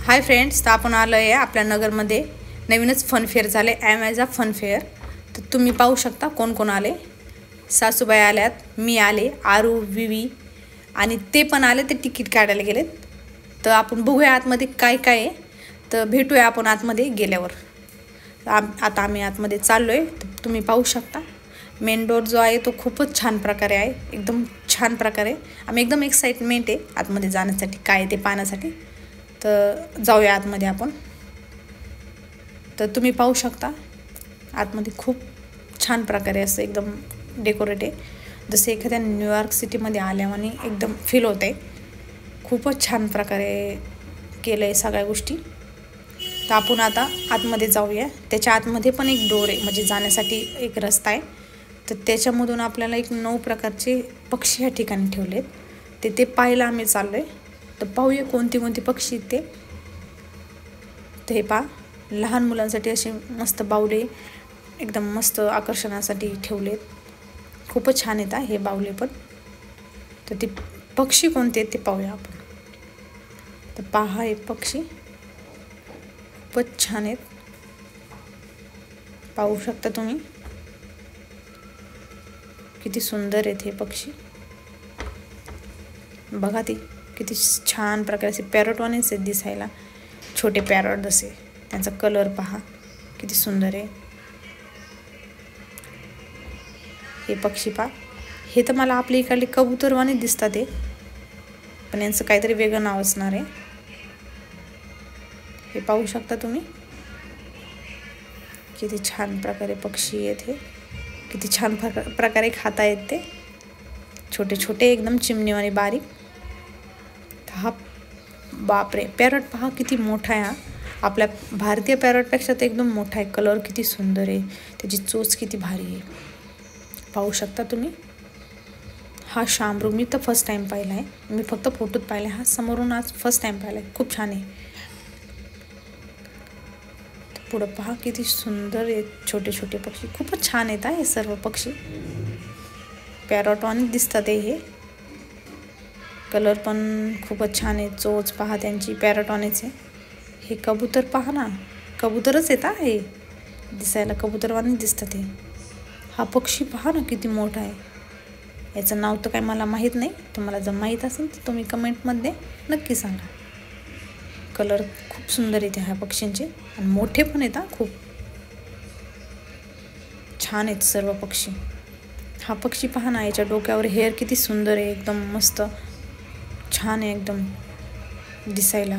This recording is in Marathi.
हाय फ्रेंड्स, तर आपण आलो आहे आपल्या नगरमध्ये नवीनच फन फेअर झाले ॲमेझॉन फन फेअर। तर तुम्ही पाहू शकता कोण कोण आले। सासूबाई आल्यात, मी आले, आरू, विवी आणि ते पण आले, ते तिकीट काढायला गेलेत। तर आपण बघूया आतमध्ये काय काय आहे, तर भेटूया आपण आतमध्ये गेल्यावर। आता आम्ही आतमध्ये चाललोय, तुम्ही पाहू शकता। मेन डोर जो आहे तो खूपच छान प्रकारे आहे, एकदम छान प्रकारे। आम्ही एकदम एक्साइटमेंट आहे आतमध्ये जाण्यासाठी, काय ते पाहण्यासाठी। तर जाऊया आतमध्ये आपण। तर तुम्ही पाहू शकता आतमध्ये खूप छान प्रकारे असं एकदम डेकोरेट आहे, जसे एखाद्या न्यूयॉर्क सिटीमध्ये आल्यावानी एकदम फील होते। खूपच छान प्रकारे केलं आहे सगळ्या गोष्टी। तर आपण आता आतमध्ये जाऊया। त्याच्या आतमध्ये पण एक डोर आहे, म्हणजे जाण्यासाठी एक रस्ता आहे। तर त्याच्यामधून आपल्याला एक 9 प्रकारचे पक्षी या ठिकाणी ठेवलेत, ते पाहायला आम्ही चाललोय। तर पाहूया कोणती कोणती पक्षी ते। पहा, लहान मुलांसाठी असे मस्त बावले एकदम मस्त आकर्षणासाठी ठेवलेत। खूपच छान आहेत हे बावले पण। तर ते पक्षी कोणते ते पाहूया आपण। तर पहा, हे पक्षी खूपच छान आहेत, पाहू शकता तुम्ही किती सुंदर आहेत हे पक्षी। बघा ते किती छान प्रकारे पॅरटवानेच आहेत दिसायला, छोटे पॅरट जसे। त्यांचा कलर पहा किती सुंदर आहे। हे पक्षी पहा, हे तर मला आपल्या इकडले कबूतरवाने दिसतात आहे, पण यांचं काहीतरी वेगळं नाव असणार आहे। हे पाहू शकता तुम्ही किती छान प्रकारे पक्षी आहेत। हे किती छान प्रकारे खाता आहेत ते, छोटे छोटे एकदम चिमणीवाणी बारीक। हा बापरे, पॅरट पहा किती मोठा आहे। आपल्या भारतीय पॅरटपेक्षा तर एकदम मोठा आहे। कलर किती सुंदर आहे, त्याची चोच किती भारी आहे, पाहू शकता तुम्ही। हा शामरूग मी तर फर्स्ट टाइम पाहिला आहे, मी फक्त फोटोत पाहिला, हा समोरून आज फर्स्ट टाइम पाहिला आहे। खूप छान आहे। पुढं पहा किती सुंदर आहेत छोटे छोटे पक्षी, खूपच छान आहेत हे सर्व पक्षी। पॅरटवानी दिसतात हे, कलर पण खूपच छान आहे। चोच पहा त्यांची पॅरटवानीच आहे। हे कबूतर पहा ना, कबूतरच येत हे दिसायला, कबूतरवानी दिसतात हे। हा पक्षी पहा ना किती मोठा आहे। याचं नाव तर काय मला माहीत नाही, तुम्हाला जर माहीत असेल तर तुम्ही कमेंटमध्ये नक्की सांगा। कलर खूप सुंदर आहेत ह्या पक्ष्यांचे, आणि मोठे पण आहेत खूप छान आहेत सर्व पक्षी। हा पक्षी पहा ना, याच्या डोक्यावर हेअर किती सुंदर आहे, एकदम मस्त छान आहे एकदम दिसायला।